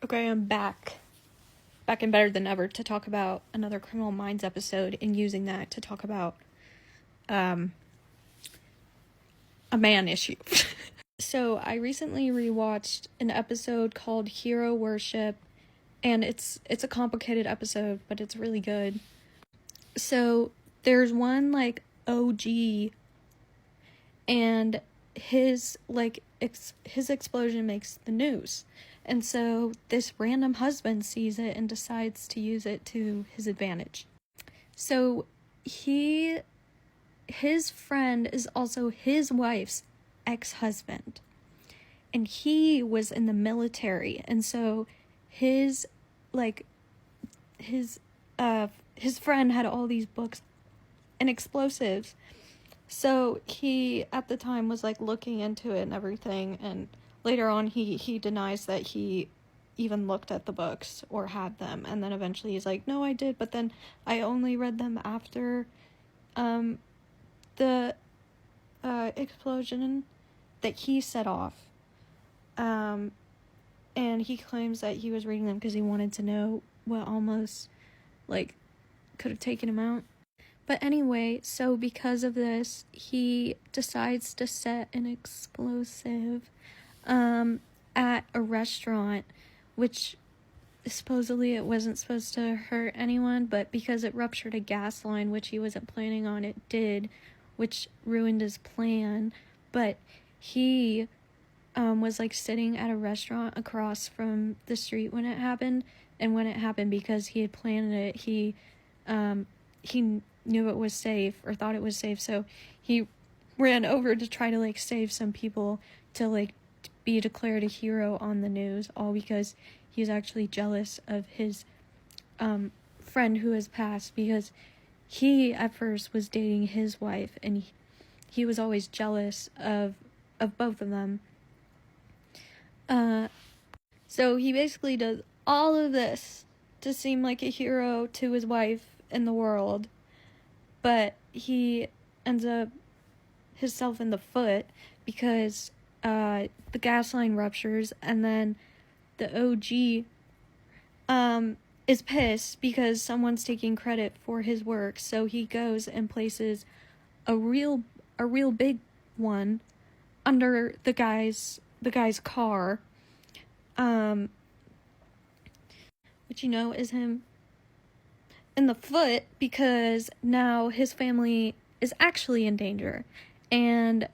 Okay, I'm back. Back and better than ever to talk about another Criminal Minds episode and using that to talk about a man issue. So I recently rewatched an episode called Hero Worship, and it's a complicated episode, but it's really good. So there's one like OG, and his explosion makes the news. And so this random husband sees it and decides to use it to his advantage. So his friend is also his wife's ex-husband. And he was in the military. And so his friend had all these books and explosives. So he, at the time, was, looking into it and everything, and later on he denies that he even looked at the books or had them, and then eventually he's like, no, I did, but then I only read them after, the, explosion that he set off, and he claims that he was reading them because he wanted to know what almost, could have taken him out. But anyway, so because of this, he decides to set an explosive at a restaurant, which supposedly it wasn't supposed to hurt anyone, but because it ruptured a gas line, which he wasn't planning on, it did, which ruined his plan. But he was sitting at a restaurant across from the street when it happened, and when it happened, because he had planned it, he knew it was safe, or thought it was safe, so he ran over to try to save some people to be declared a hero on the news, all because he's actually jealous of his friend who has passed, because he at first was dating his wife, and he was always jealous of both of them. So he basically does all of this to seem like a hero to his wife in the world, but he ends up himself in the foot because the gas line ruptures, and then the OG is pissed because someone's taking credit for his work, so he goes and places a real big one under the guy's car, which is him in the foot, because now his family is actually in danger. And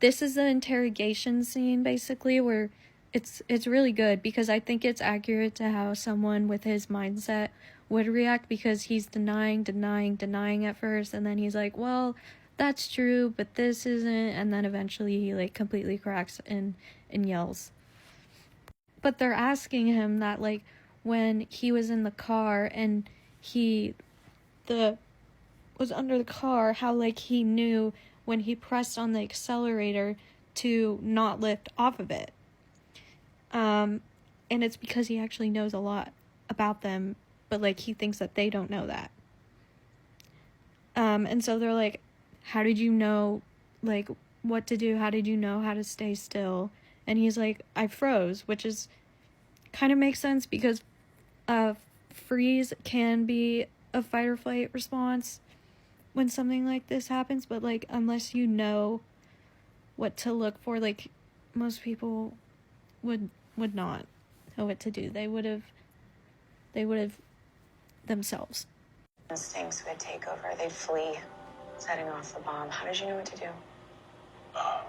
this is the interrogation scene, basically, where it's really good, because I think it's accurate to how someone with his mindset would react, because he's denying at first, and then he's like, well, that's true, but this isn't, and then eventually he completely cracks and yells. But they're asking him that when he was in the car and was under the car, how he knew when he pressed on the accelerator to not lift off of it. And it's because he actually knows a lot about them, but he thinks that they don't know that. And so they're like, how did you know what to do? How did you know how to stay still? And he's like, I froze, which is kind of makes sense, because freeze can be a fight or flight response when something like this happens, but unless you know what to look for, most people would not know what to do. They would have themselves. Instincts would take over. They'd flee, setting off the bomb. How did you know what to do? I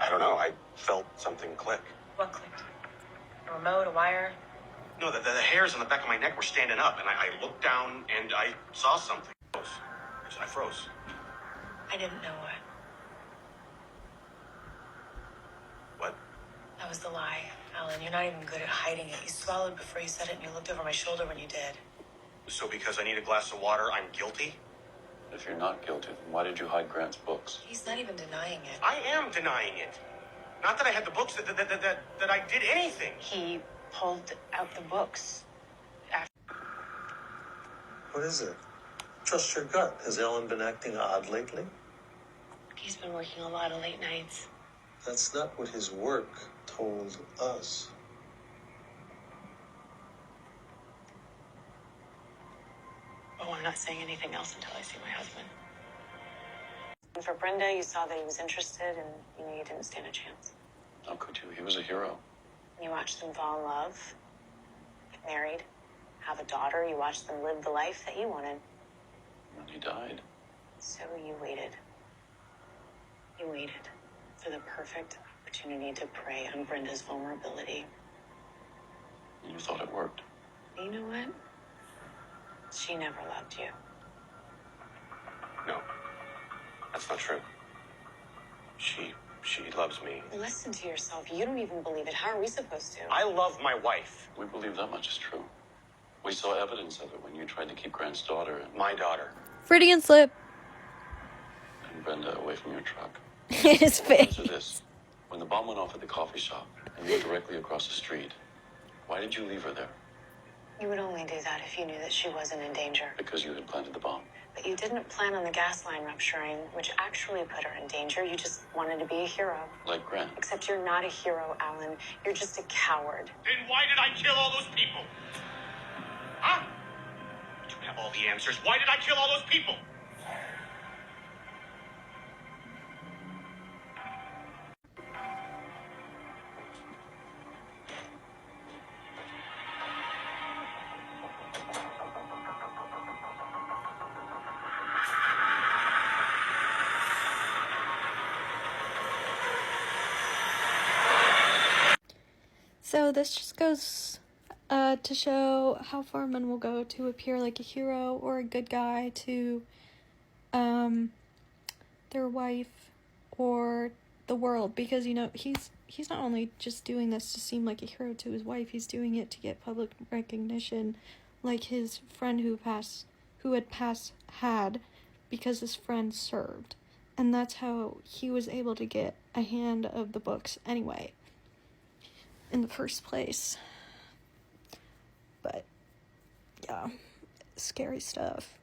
don't know. I felt something click. What clicked? A remote, a wire? No, the hairs on the back of my neck were standing up, and I looked down and I saw something. I froze. I didn't know what. What? That was the lie, Alan. You're not even good at hiding it. You swallowed before you said it, and you looked over my shoulder when you did. So because I need a glass of water, I'm guilty? If you're not guilty, then why did you hide Grant's books? He's not even denying it. I am denying it. Not that I had the books, that I did anything. He pulled out the books. What is it? Trust your gut. Has Ellen been acting odd lately? He's been working a lot of late nights. That's not what his work told us. I'm not saying anything else until I see my husband. And for Brenda, you saw that he was interested and you knew you didn't stand a chance. How could you? He was a hero. You watched them fall in love, get married, have a daughter. You watched them live the life that you wanted. And he died. So you waited. You waited for the perfect opportunity to prey on Brenda's vulnerability. And you thought it worked. You know what? She never loved you. No, that's not true. She loves me. Listen to yourself. You don't even believe it. How are we supposed to? I love my wife. We believe that much is true. We saw evidence of it when you tried to keep Grant's daughter My daughter. Freudian slip. and Brenda away from your truck. In his face. Answer this. When the bomb went off at the coffee shop and you were directly across the street, why did you leave her there? You would only do that if you knew that she wasn't in danger. Because you had planted the bomb. But you didn't plan on the gas line rupturing, which actually put her in danger. You just wanted to be a hero. Like Grant. Except you're not a hero, Alan. You're just a coward. Then why did I kill all those people? Huh? You have all the answers. Why did I kill all those people? So this just goes to show how far men will go to appear like a hero or a good guy to their wife or the world, because you know he's not only just doing this to seem like a hero to his wife, he's doing it to get public recognition, like his friend who had because his friend served, and that's how he was able to get a hand of the books anyway in the first place. But yeah, scary stuff.